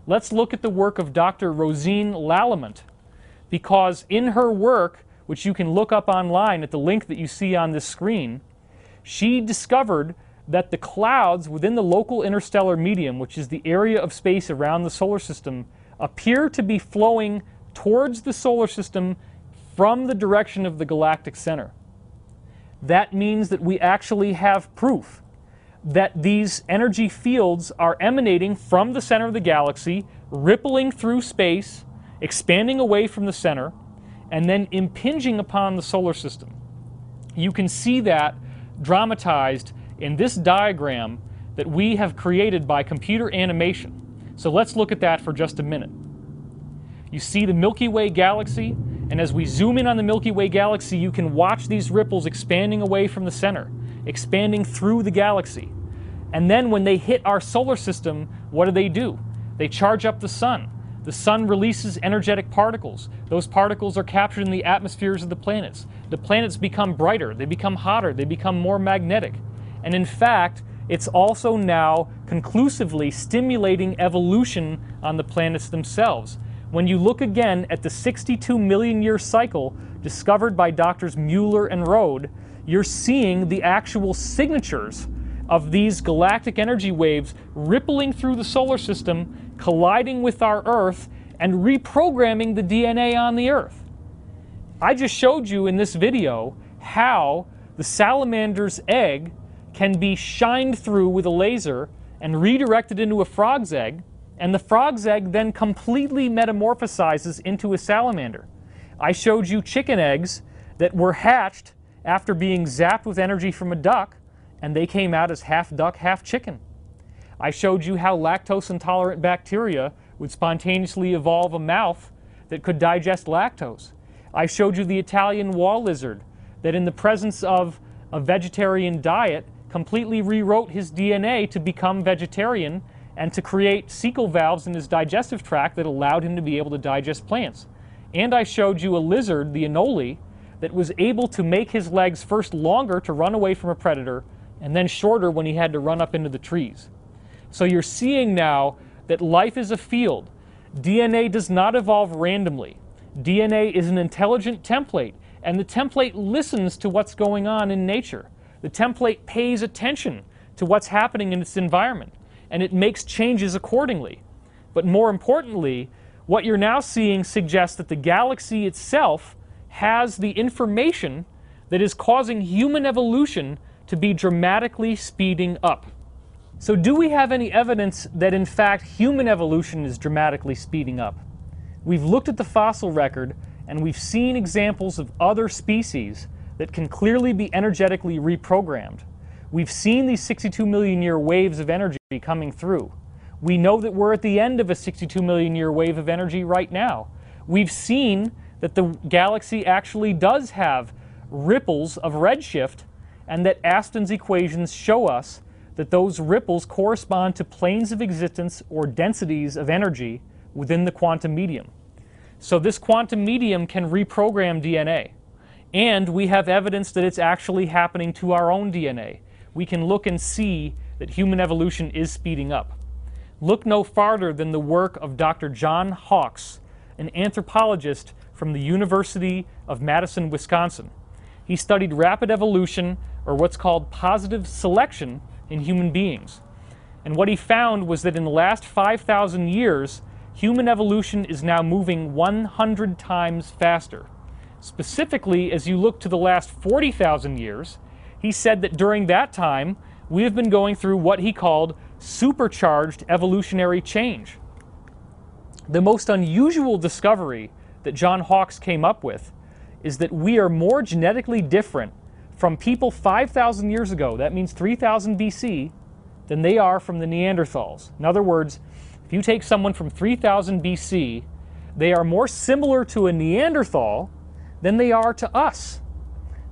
let's look at the work of Dr. Rosine Lallement, because in her work, which you can look up online at the link that you see on this screen, she discovered that the clouds within the local interstellar medium, which is the area of space around the solar system, appear to be flowing towards the solar system from the direction of the galactic center. That means that we actually have proof that these energy fields are emanating from the center of the galaxy, rippling through space, expanding away from the center, and then impinging upon the solar system. You can see that dramatized in this diagram that we have created by computer animation. So let's look at that for just a minute. You see the Milky Way galaxy, and as we zoom in on the Milky Way galaxy, you can watch these ripples expanding away from the center, expanding through the galaxy. And then when they hit our solar system, what do? They charge up the sun. The sun releases energetic particles. Those particles are captured in the atmospheres of the planets. The planets become brighter, they become hotter, they become more magnetic. And in fact, it's also now conclusively stimulating evolution on the planets themselves. When you look again at the 62 million year cycle discovered by Drs. Mueller and Rode, you're seeing the actual signatures of these galactic energy waves rippling through the solar system, colliding with our Earth, and reprogramming the DNA on the Earth. I just showed you in this video how the salamander's egg can be shined through with a laser and redirected into a frog's egg, and the frog's egg then completely metamorphosizes into a salamander. I showed you chicken eggs that were hatched after being zapped with energy from a duck, and they came out as half duck, half chicken. I showed you how lactose-intolerant bacteria would spontaneously evolve a mouth that could digest lactose. I showed you the Italian wall lizard that in the presence of a vegetarian diet completely rewrote his DNA to become vegetarian and to create cecal valves in his digestive tract that allowed him to be able to digest plants. And I showed you a lizard, the anole, that was able to make his legs first longer to run away from a predator and then shorter when he had to run up into the trees. So you're seeing now that life is a field. DNA does not evolve randomly. DNA is an intelligent template, and the template listens to what's going on in nature. The template pays attention to what's happening in its environment, and it makes changes accordingly. But more importantly, what you're now seeing suggests that the galaxy itself has the information that is causing human evolution to be dramatically speeding up. So do we have any evidence that in fact human evolution is dramatically speeding up? We've looked at the fossil record and we've seen examples of other species that can clearly be energetically reprogrammed. We've seen these 62 million year waves of energy coming through. We know that we're at the end of a 62 million year wave of energy right now. We've seen that the galaxy actually does have ripples of redshift, and that Aston's equations show us that those ripples correspond to planes of existence or densities of energy within the quantum medium. So this quantum medium can reprogram DNA. And we have evidence that it's actually happening to our own DNA. We can look and see that human evolution is speeding up. Look no farther than the work of Dr. John Hawkes, an anthropologist from the University of Madison, Wisconsin. He studied rapid evolution, or what's called positive selection, in human beings. And what he found was that in the last 5,000 years, human evolution is now moving 100 times faster. Specifically, as you look to the last 40,000 years, he said that during that time, we have been going through what he called supercharged evolutionary change. The most unusual discovery that John Hawkes came up with is that we are more genetically different from people 5,000 years ago, that means 3000 BC, than they are from the Neanderthals. In other words, if you take someone from 3000 BC, they are more similar to a Neanderthal than they are to us.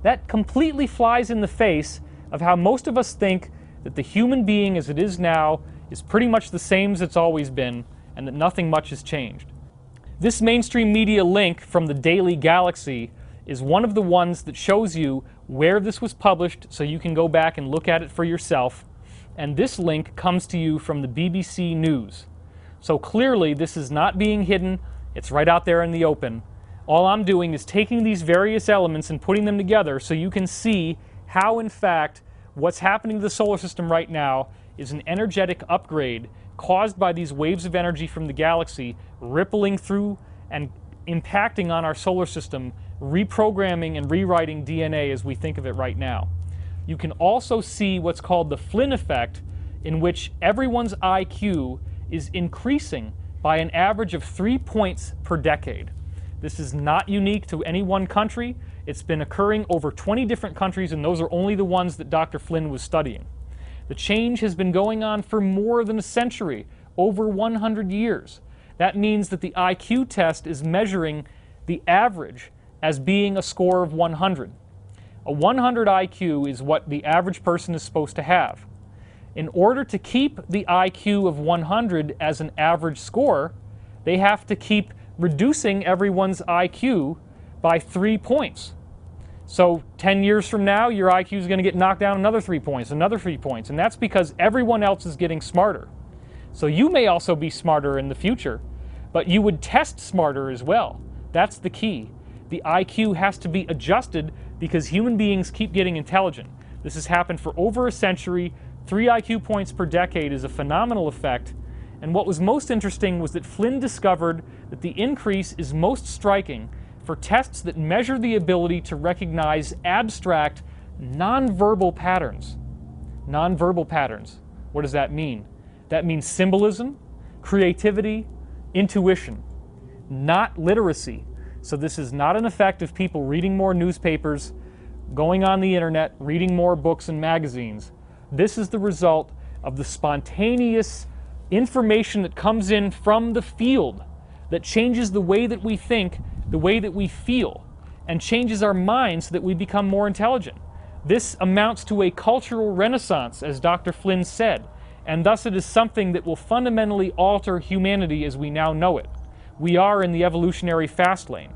That completely flies in the face of how most of us think that the human being as it is now is pretty much the same as it's always been, and that nothing much has changed. This mainstream media link from the Daily Galaxy is one of the ones that shows you where this was published, so you can go back and look at it for yourself. And this link comes to you from the BBC News. So clearly this is not being hidden, it's right out there in the open. All I'm doing is taking these various elements and putting them together so you can see how, in fact, what's happening to the solar system right now is an energetic upgrade caused by these waves of energy from the galaxy rippling through and impacting on our solar system, reprogramming and rewriting DNA as we think of it right now. You can also see what's called the Flynn effect, in which everyone's IQ is increasing by an average of 3 points per decade. This is not unique to any one country. It's been occurring over 20 different countries, and those are only the ones that Dr. Flynn was studying. The change has been going on for more than a century, over 100 years. That means that the IQ test is measuring the average as being a score of 100. A 100 IQ is what the average person is supposed to have. In order to keep the IQ of 100 as an average score, they have to keep reducing everyone's IQ by 3 points. So 10 years from now, your IQ is going to get knocked down another 3 points, another 3 points, and that's because everyone else is getting smarter. So you may also be smarter in the future, but you would test smarter as well. That's the key. The IQ has to be adjusted because human beings keep getting intelligent. This has happened for over a century. 3 IQ points per decade is a phenomenal effect. And what was most interesting was that Flynn discovered that the increase is most striking for tests that measure the ability to recognize abstract, nonverbal patterns. Nonverbal patterns. What does that mean? That means symbolism, creativity, intuition, not literacy. So this is not an effect of people reading more newspapers, going on the internet, reading more books and magazines. This is the result of the spontaneous information that comes in from the field that changes the way that we think, the way that we feel, and changes our minds so that we become more intelligent. This amounts to a cultural renaissance, as Dr. Flynn said, and thus it is something that will fundamentally alter humanity as we now know it. We are in the evolutionary fast lane.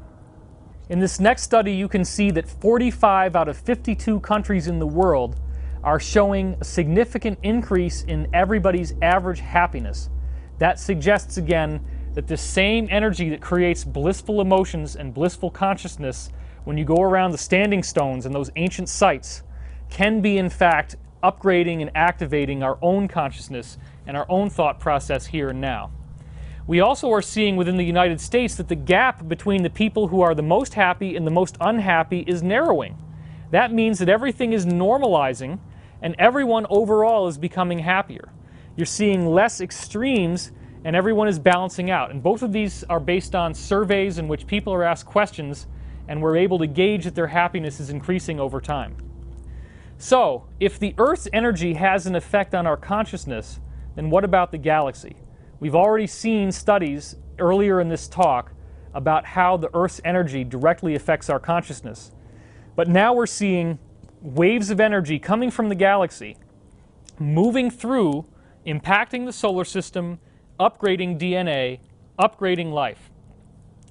In this next study, you can see that 45 out of 52 countries in the world are showing a significant increase in everybody's average happiness. That suggests again that the same energy that creates blissful emotions and blissful consciousness when you go around the standing stones and those ancient sites can be in fact upgrading and activating our own consciousness and our own thought process here and now. We also are seeing within the United States that the gap between the people who are the most happy and the most unhappy is narrowing. That means that everything is normalizing and everyone overall is becoming happier. You're seeing less extremes and everyone is balancing out. And both of these are based on surveys in which people are asked questions and we're able to gauge that their happiness is increasing over time. So, if the Earth's energy has an effect on our consciousness, then what about the galaxy? We've already seen studies earlier in this talk about how the Earth's energy directly affects our consciousness. But now we're seeing waves of energy coming from the galaxy, moving through, impacting the solar system, upgrading DNA, upgrading life.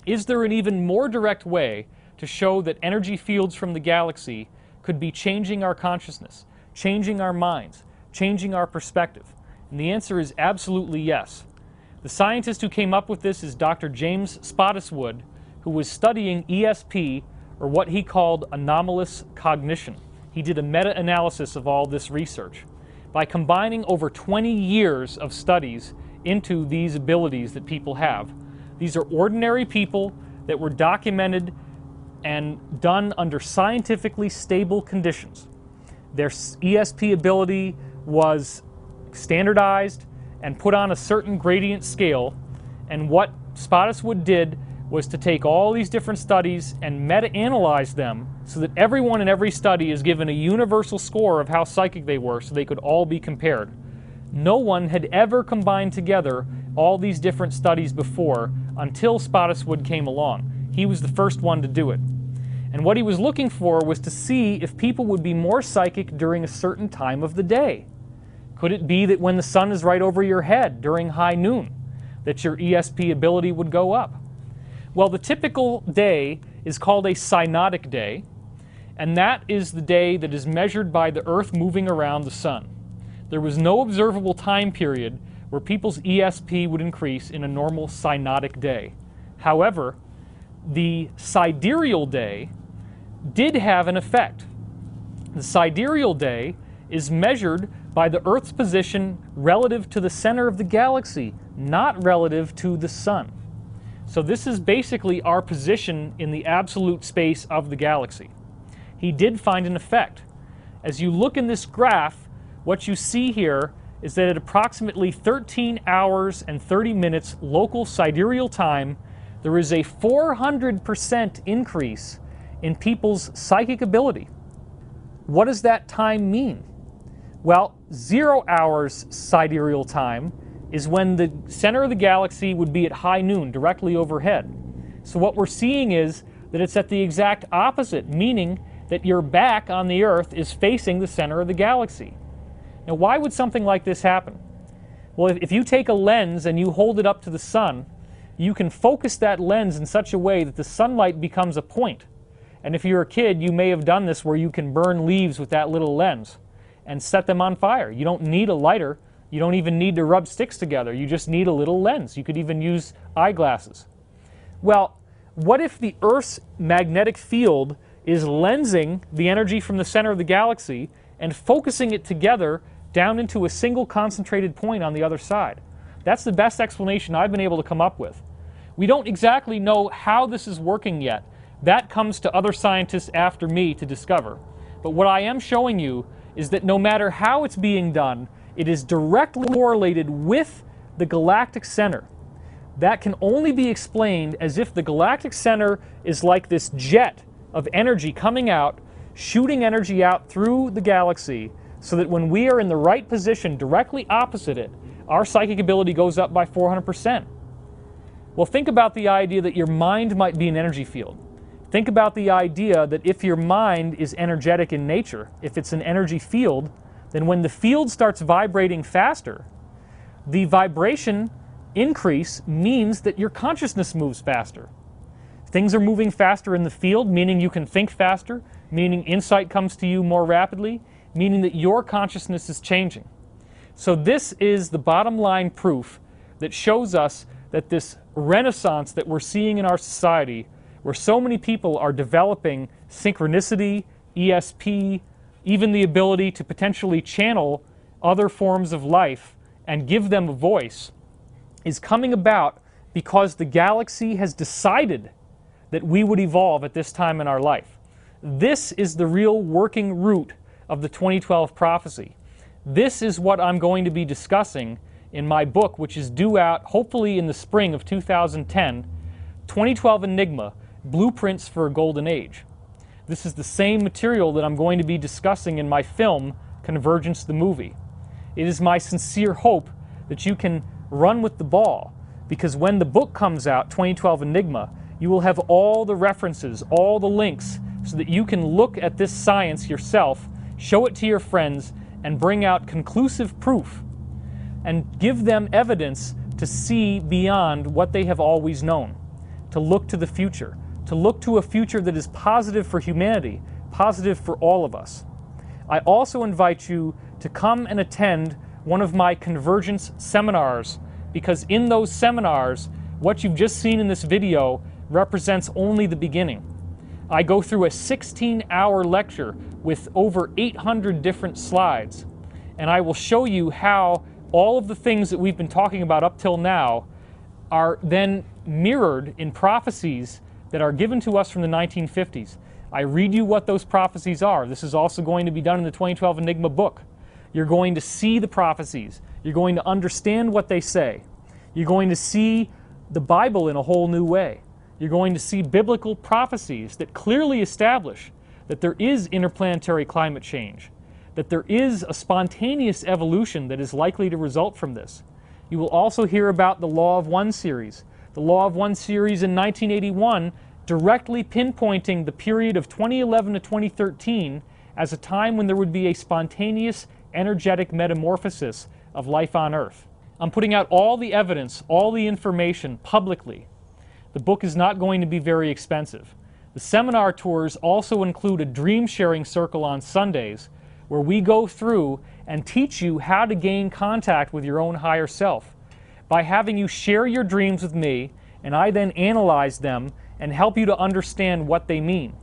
Is there an even more direct way to show that energy fields from the galaxy could be changing our consciousness, changing our minds, changing our perspective? And the answer is absolutely yes. The scientist who came up with this is Dr. James Spottiswoode, who was studying ESP, or what he called anomalous cognition. He did a meta-analysis of all this research. By combining over 20 years of studies into these abilities that people have. These are ordinary people that were documented and done under scientifically stable conditions. Their ESP ability was standardized and put on a certain gradient scale, and what Spottiswoode did was to take all these different studies and meta-analyze them so that everyone in every study is given a universal score of how psychic they were so they could all be compared. No one had ever combined together all these different studies before until Spottiswoode came along. He was the first one to do it. And what he was looking for was to see if people would be more psychic during a certain time of the day. Could it be that when the sun is right over your head during high noon, that your ESP ability would go up? Well, the typical day is called a synodic day, and that is the day that is measured by the Earth moving around the sun. There was no observable time period where people's ESP would increase in a normal synodic day. However, the sidereal day did have an effect. The sidereal day is measured by the Earth's position relative to the center of the galaxy, not relative to the Sun. So this is basically our position in the absolute space of the galaxy. He did find an effect. As you look in this graph, what you see here is that at approximately 13 hours and 30 minutes local sidereal time, there is a 400% increase in people's psychic ability. What does that time mean? Well, 0 hours sidereal time is when the center of the galaxy would be at high noon, directly overhead. So what we're seeing is that it's at the exact opposite, meaning that your back on the Earth is facing the center of the galaxy. Now, why would something like this happen? Well, if you take a lens and you hold it up to the sun, you can focus that lens in such a way that the sunlight becomes a point. And if you're a kid, you may have done this where you can burn leaves with that little lens and set them on fire. You don't need a lighter. You don't even need to rub sticks together. You just need a little lens. You could even use eyeglasses. Well, what if the Earth's magnetic field is lensing the energy from the center of the galaxy and focusing it together down into a single concentrated point on the other side? That's the best explanation I've been able to come up with. We don't exactly know how this is working yet. That comes to other scientists after me to discover. But what I am showing you is that no matter how it's being done, it is directly correlated with the galactic center. That can only be explained as if the galactic center is like this jet of energy coming out, shooting energy out through the galaxy, so that when we are in the right position directly opposite it, our psychic ability goes up by 400%. Well, think about the idea that your mind might be an energy field. Think about the idea that if your mind is energetic in nature, if it's an energy field, then when the field starts vibrating faster, the vibration increase means that your consciousness moves faster. Things are moving faster in the field, meaning you can think faster, meaning insight comes to you more rapidly, meaning that your consciousness is changing. So this is the bottom line proof that shows us that this renaissance that we're seeing in our society, where so many people are developing synchronicity, ESP, even the ability to potentially channel other forms of life and give them a voice, is coming about because the galaxy has decided that we would evolve at this time in our life. This is the real working root of the 2012 prophecy. This is what I'm going to be discussing in my book, which is due out hopefully in the spring of 2010, 2012 Enigma, Blueprints for a Golden Age. This is the same material that I'm going to be discussing in my film, Convergence the Movie. It is my sincere hope that you can run with the ball, because when the book comes out, 2012 Enigma, you will have all the references, all the links, so that you can look at this science yourself, show it to your friends, and bring out conclusive proof, and give them evidence to see beyond what they have always known, to look to the future, to look to a future that is positive for humanity, positive for all of us. I also invite you to come and attend one of my Convergence seminars, because in those seminars, what you've just seen in this video represents only the beginning. I go through a 16-hour lecture with over 800 different slides, and I will show you how all of the things that we've been talking about up till now are then mirrored in prophecies that are given to us from the 1950s. I read you what those prophecies are. This is also going to be done in the 2012 Enigma book. You're going to see the prophecies. You're going to understand what they say. You're going to see the Bible in a whole new way. You're going to see biblical prophecies that clearly establish that there is interplanetary climate change, that there is a spontaneous evolution that is likely to result from this. You will also hear about the Law of One series. The Law of One series in 1981 directly pinpointing the period of 2011 to 2013 as a time when there would be a spontaneous energetic metamorphosis of life on Earth. I'm putting out all the evidence, all the information publicly. The book is not going to be very expensive. The seminar tours also include a dream sharing circle on Sundays, where we go through and teach you how to gain contact with your own higher self by having you share your dreams with me, and I then analyze them and help you to understand what they mean.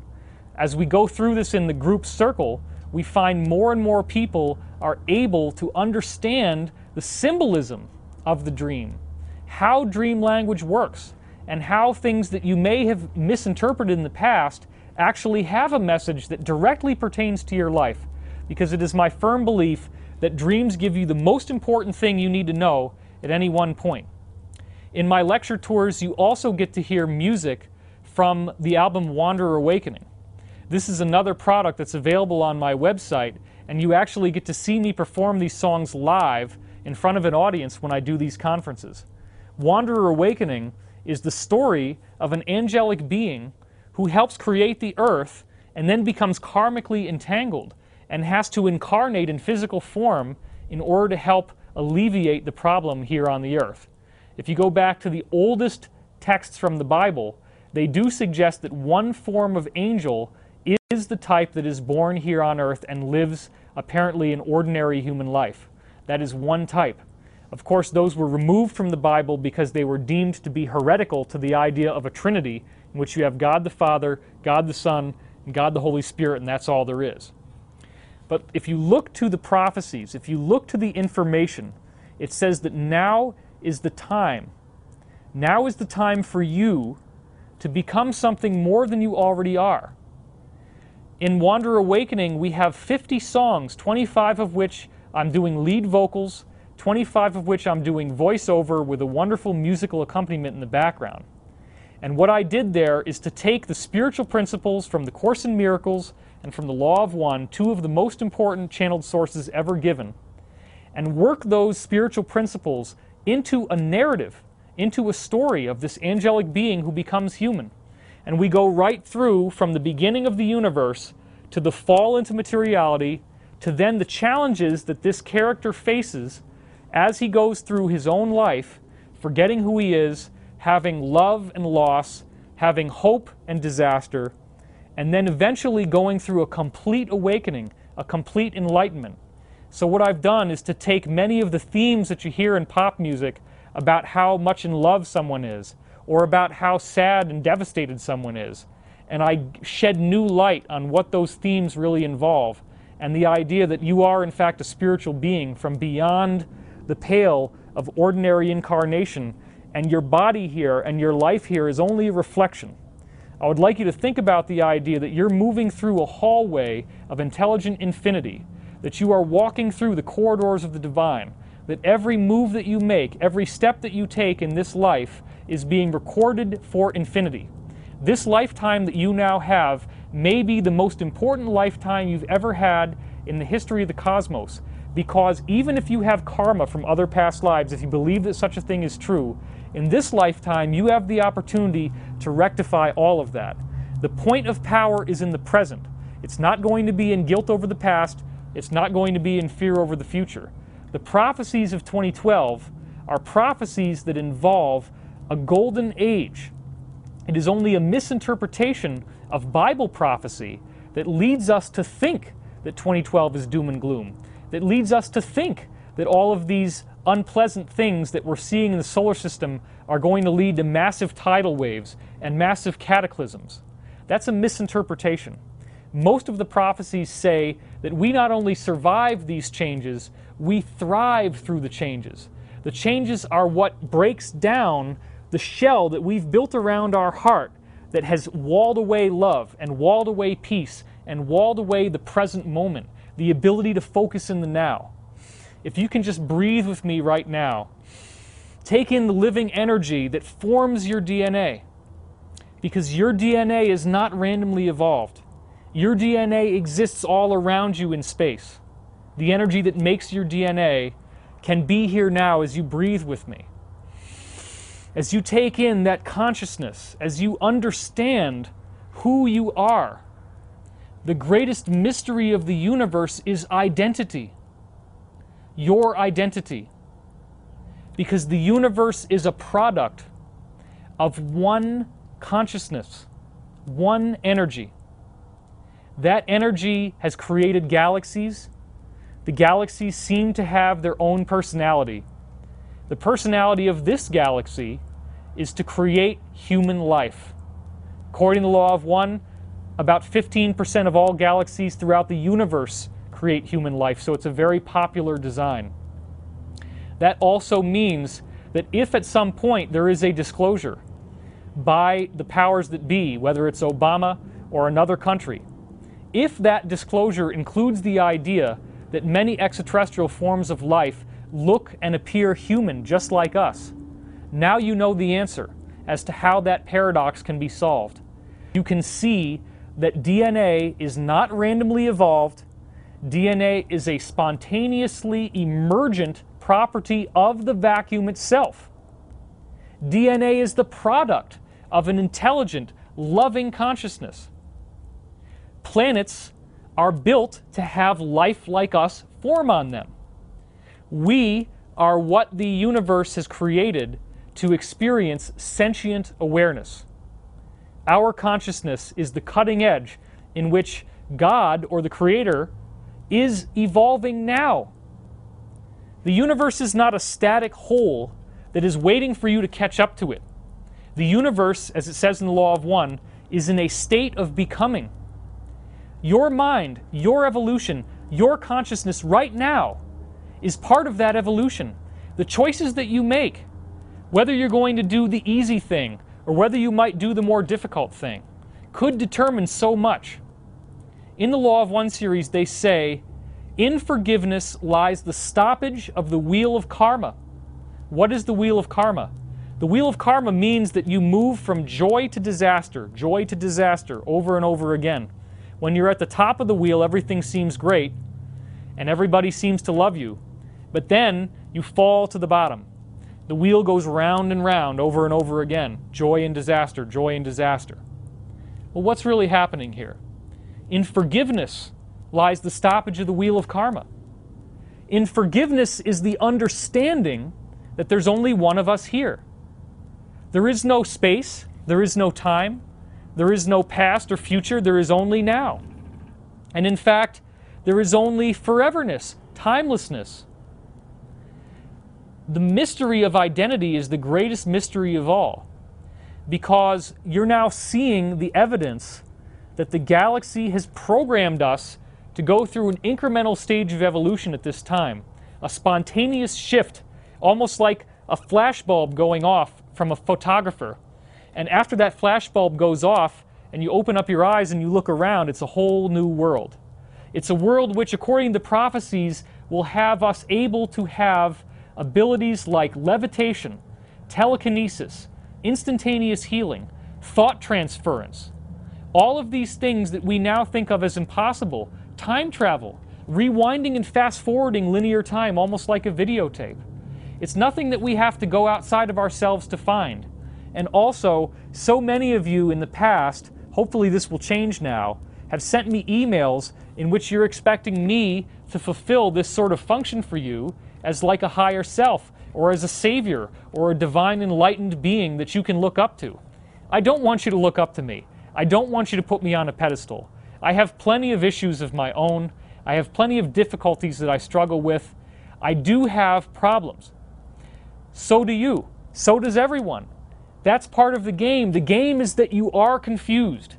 As we go through this in the group circle, we find more and more people are able to understand the symbolism of the dream, how dream language works, and how things that you may have misinterpreted in the past actually have a message that directly pertains to your life, because it is my firm belief that dreams give you the most important thing you need to know at any one point. In my lecture tours, you also get to hear music from the album Wanderer Awakening. This is another product that's available on my website, and you actually get to see me perform these songs live in front of an audience when I do these conferences. Wanderer Awakening is the story of an angelic being who helps create the earth and then becomes karmically entangled and has to incarnate in physical form in order to help alleviate the problem here on the earth. If you go back to the oldest texts from the Bible, they do suggest that one form of angel is the type that is born here on earth and lives apparently an ordinary human life. That is one type. Of course, those were removed from the Bible because they were deemed to be heretical to the idea of a Trinity in which you have God the Father, God the Son, and God the Holy Spirit, and that's all there is. But if you look to the prophecies, if you look to the information, it says that now is the time. Now is the time for you to become something more than you already are. In Wanderer Awakening, we have 50 songs, 25 of which I'm doing lead vocals, 25 of which I'm doing voiceover with a wonderful musical accompaniment in the background. And what I did there is to take the spiritual principles from the Course in Miracles and from the Law of One, two of the most important channeled sources ever given, and work those spiritual principles into a narrative, into a story of this angelic being who becomes human. And we go right through from the beginning of the universe to the fall into materiality, to then the challenges that this character faces as he goes through his own life, forgetting who he is, having love and loss, having hope and disaster, and then eventually going through a complete awakening, a complete enlightenment. So what I've done is to take many of the themes that you hear in pop music about how much in love someone is, or about how sad and devastated someone is, and I shed new light on what those themes really involve, and the idea that you are in fact a spiritual being from beyond the pale of ordinary incarnation, and your body here and your life here is only a reflection. I would like you to think about the idea that you're moving through a hallway of intelligent infinity, that you are walking through the corridors of the divine, that every move that you make, every step that you take in this life is being recorded for infinity. This lifetime that you now have may be the most important lifetime you've ever had in the history of the cosmos, because even if you have karma from other past lives, if you believe that such a thing is true, in this lifetime you have the opportunity to rectify all of that. The point of power is in the present. It's not going to be in guilt over the past. It's not going to be in fear over the future. The prophecies of 2012 are prophecies that involve a golden age. It is only a misinterpretation of Bible prophecy that leads us to think that 2012 is doom and gloom, that leads us to think that all of these unpleasant things that we're seeing in the solar system are going to lead to massive tidal waves and massive cataclysms. That's a misinterpretation. Most of the prophecies say that we not only survive these changes, we thrive through the changes. The changes are what breaks down the shell that we've built around our heart that has walled away love and walled away peace and walled away the present moment, the ability to focus in the now. If you can just breathe with me right now, take in the living energy that forms your DNA, because your DNA is not randomly evolved. Your DNA exists all around you in space. The energy that makes your DNA can be here now as you breathe with me. As you take in that consciousness, as you understand who you are, the greatest mystery of the universe is identity. Your identity. Because the universe is a product of one consciousness, one energy. That energy has created galaxies. The galaxies seem to have their own personality. The personality of this galaxy is to create human life. According to the law of one, about 15% of all galaxies throughout the universe create human life, so it's a very popular design. That also means that if at some point there is a disclosure by the powers that be, whether it's Obama or another country, if that disclosure includes the idea that many extraterrestrial forms of life look and appear human just like us, now you know the answer as to how that paradox can be solved. You can see that DNA is not randomly evolved. DNA is a spontaneously emergent property of the vacuum itself. DNA is the product of an intelligent, loving consciousness. Planets are built to have life like us form on them. We are what the universe has created to experience sentient awareness. Our consciousness is the cutting edge in which God, or the Creator, is evolving now. The universe is not a static whole that is waiting for you to catch up to it. The universe, as it says in the law of one, is in a state of becoming. Your mind, your evolution, your consciousness right now is part of that evolution. The choices that you make, whether you're going to do the easy thing or whether you might do the more difficult thing, could determine so much. In the Law of One series, they say, in forgiveness lies the stoppage of the wheel of karma. What is the wheel of karma? The wheel of karma means that you move from joy to disaster over and over again. When you're at the top of the wheel, everything seems great and everybody seems to love you. But then you fall to the bottom. The wheel goes round and round over and over again. Joy and disaster, joy and disaster. Well, what's really happening here? In forgiveness lies the stoppage of the wheel of karma. In forgiveness is the understanding that there's only one of us here. There is no space, there is no time, there is no past or future, there is only now. And in fact, there is only foreverness, timelessness. The mystery of identity is the greatest mystery of all, because you're now seeing the evidence that the galaxy has programmed us to go through an incremental stage of evolution at this time, a spontaneous shift, almost like a flashbulb going off from a photographer. And after that flashbulb goes off and you open up your eyes and you look around, it's a whole new world. It's a world which, according to prophecies, will have us able to have abilities like levitation, telekinesis, instantaneous healing, thought transference. All of these things that we now think of as impossible, time travel, rewinding and fast-forwarding linear time almost like a videotape. It's nothing that we have to go outside of ourselves to find. And also, so many of you in the past, hopefully this will change now, have sent me emails in which you're expecting me to fulfill this sort of function for you as like a higher self, or as a savior, or a divine enlightened being that you can look up to. I don't want you to look up to me. I don't want you to put me on a pedestal. I have plenty of issues of my own. I have plenty of difficulties that I struggle with. I do have problems. So do you. So does everyone. That's part of the game. The game is that you are confused,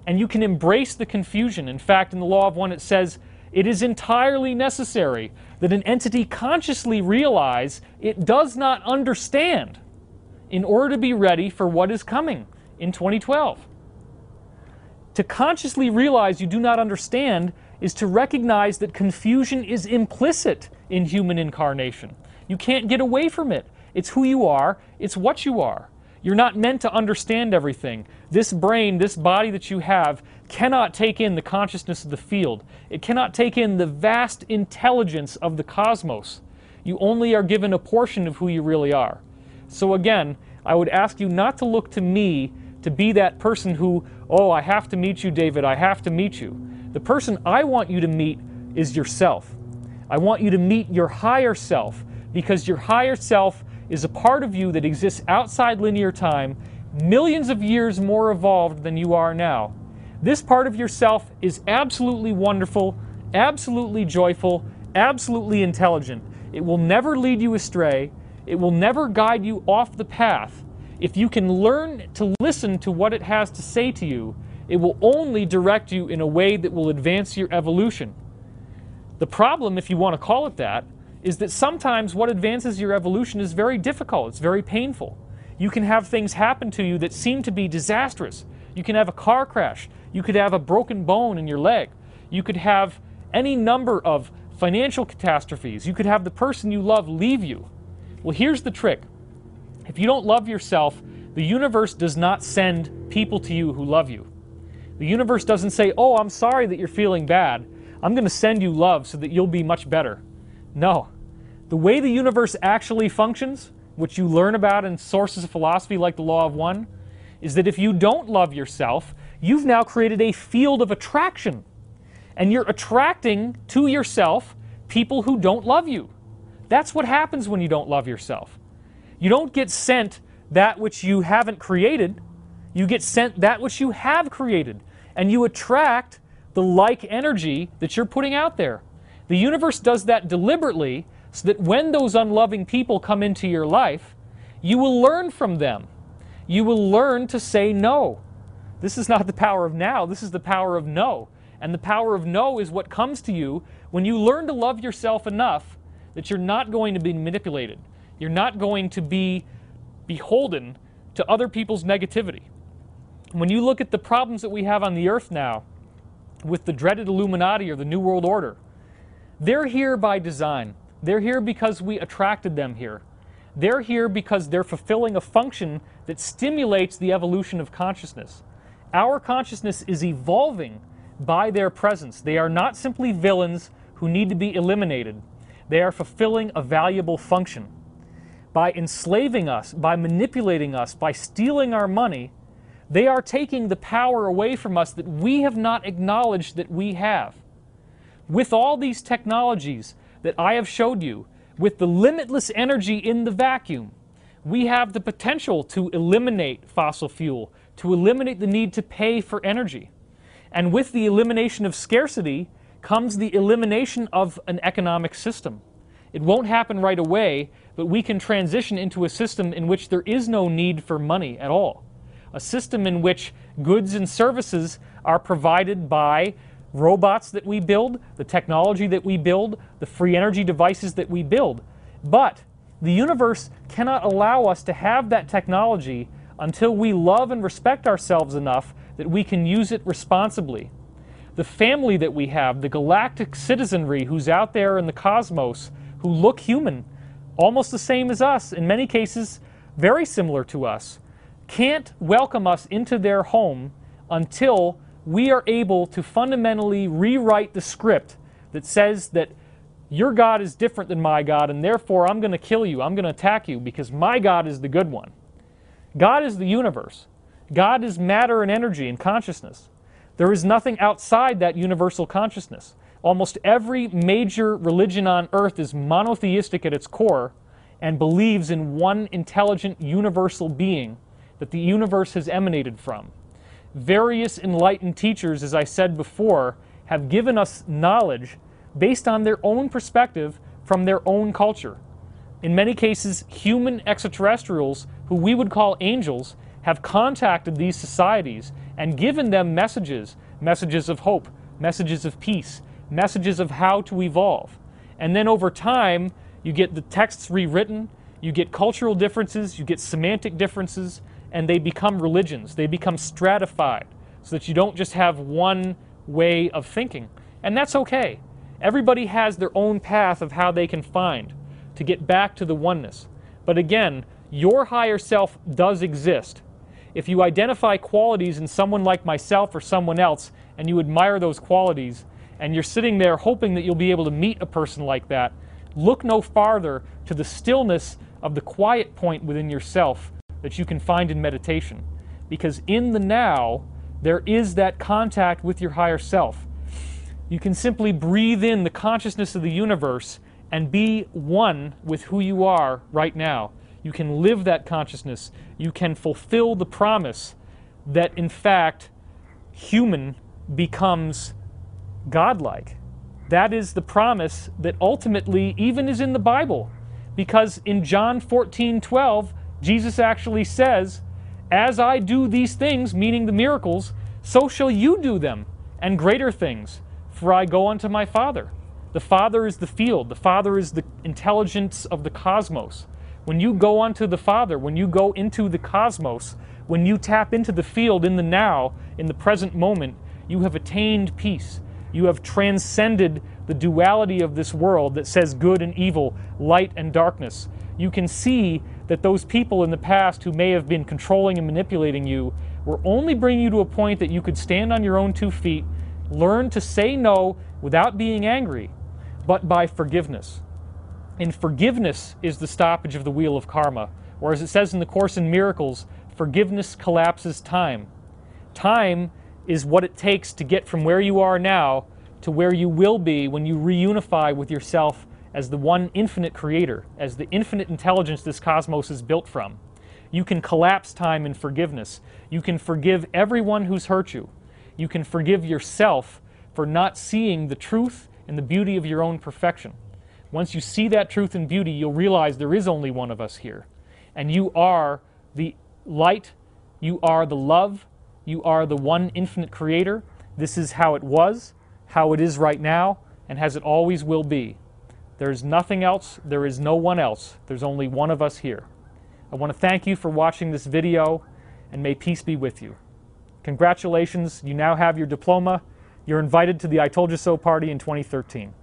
and you can embrace the confusion. In fact, in the Law of One it says, it is entirely necessary that an entity consciously realize it does not understand in order to be ready for what is coming in 2012. To consciously realize you do not understand is to recognize that confusion is implicit in human incarnation. You can't get away from it. It's who you are. It's what you are. You're not meant to understand everything. This brain, this body that you have, cannot take in the consciousness of the field. It cannot take in the vast intelligence of the cosmos. You only are given a portion of who you really are. So again, I would ask you not to look to me to be that person who, oh, I have to meet you, David, I have to meet you. The person I want you to meet is yourself. I want you to meet your higher self, because your higher self is a part of you that exists outside linear time, millions of years more evolved than you are now. This part of yourself is absolutely wonderful, absolutely joyful, absolutely intelligent. It will never lead you astray. It will never guide you off the path. If you can learn to listen to what it has to say to you, it will only direct you in a way that will advance your evolution. The problem, if you want to call it that, is that sometimes what advances your evolution is very difficult. It's very painful. You can have things happen to you that seem to be disastrous. You can have a car crash. You could have a broken bone in your leg. You could have any number of financial catastrophes. You could have the person you love leave you. Well, here's the trick. If you don't love yourself, the universe does not send people to you who love you. The universe doesn't say, oh, I'm sorry that you're feeling bad. I'm going to send you love so that you'll be much better. No. The way the universe actually functions, which you learn about in sources of philosophy like the Law of One, is that if you don't love yourself, you've now created a field of attraction. And you're attracting to yourself people who don't love you. That's what happens when you don't love yourself. You don't get sent that which you haven't created. You get sent that which you have created. And you attract the like energy that you're putting out there. The universe does that deliberately so that when those unloving people come into your life, you will learn from them. You will learn to say no. This is not the power of now, this is the power of no. And the power of no is what comes to you when you learn to love yourself enough that you're not going to be manipulated. You're not going to be beholden to other people's negativity. When you look at the problems that we have on the earth now with the dreaded Illuminati or the New World Order, they're here by design. They're here because we attracted them here. They're here because they're fulfilling a function that stimulates the evolution of consciousness. Our consciousness is evolving by their presence. They are not simply villains who need to be eliminated. They are fulfilling a valuable function. By enslaving us, by manipulating us, by stealing our money, they are taking the power away from us that we have not acknowledged that we have. With all these technologies that I have showed you, with the limitless energy in the vacuum, we have the potential to eliminate fossil fuel, to eliminate the need to pay for energy. And with the elimination of scarcity comes the elimination of an economic system. It won't happen right away, but we can transition into a system in which there is no need for money at all. A system in which goods and services are provided by robots that we build, the technology that we build, the free energy devices that we build. But the universe cannot allow us to have that technology until we love and respect ourselves enough that we can use it responsibly. The family that we have, the galactic citizenry who's out there in the cosmos, who look human, almost the same as us, in many cases very similar to us, can't welcome us into their home until we are able to fundamentally rewrite the script that says that your God is different than my God, and therefore I'm going to kill you, I'm going to attack you, because my God is the good one. God is the universe. God is matter and energy and consciousness. There is nothing outside that universal consciousness. Almost every major religion on earth is monotheistic at its core and believes in one intelligent universal being that the universe has emanated from. Various enlightened teachers, as I said before, have given us knowledge based on their own perspective from their own culture. In many cases, human extraterrestrials, who we would call angels, have contacted these societies and given them messages, messages of hope, messages of peace, messages of how to evolve. And then over time, you get the texts rewritten, you get cultural differences, you get semantic differences, and they become religions. They become stratified so that you don't just have one way of thinking. And that's okay. Everybody has their own path of how they can find to get back to the oneness. But again, your higher self does exist. If you identify qualities in someone like myself or someone else, and you admire those qualities, and you're sitting there hoping that you'll be able to meet a person like that, look no farther to the stillness of the quiet point within yourself that you can find in meditation. Because in the now, there is that contact with your higher self. You can simply breathe in the consciousness of the universe and be one with who you are right now. You can live that consciousness. You can fulfill the promise that, in fact, human becomes godlike. That is the promise that ultimately even is in the Bible. Because in John 14:12, Jesus actually says, "As I do these things," meaning the miracles, "so shall you do them, and greater things, for I go unto my Father." The Father is the field. The Father is the intelligence of the cosmos. When you go unto the Father, when you go into the cosmos, when you tap into the field in the now, in the present moment, you have attained peace. You have transcended the duality of this world that says good and evil, light and darkness. You can see that those people in the past who may have been controlling and manipulating you were only bringing you to a point that you could stand on your own 2 feet, learn to say no without being angry, but by forgiveness. And forgiveness is the stoppage of the wheel of karma. Or as it says in the Course in Miracles, forgiveness collapses time. Time is what it takes to get from where you are now to where you will be when you reunify with yourself as the one infinite creator, as the infinite intelligence this cosmos is built from. You can collapse time in forgiveness. You can forgive everyone who's hurt you. You can forgive yourself for not seeing the truth and the beauty of your own perfection. Once you see that truth and beauty, you'll realize there is only one of us here. And you are the light, you are the love, you are the one infinite creator. This is how it was, how it is right now, and as it always will be. There's nothing else, there is no one else. There's only one of us here. I want to thank you for watching this video, and may peace be with you. Congratulations, you now have your diploma. You're invited to the I Told You So party in 2013.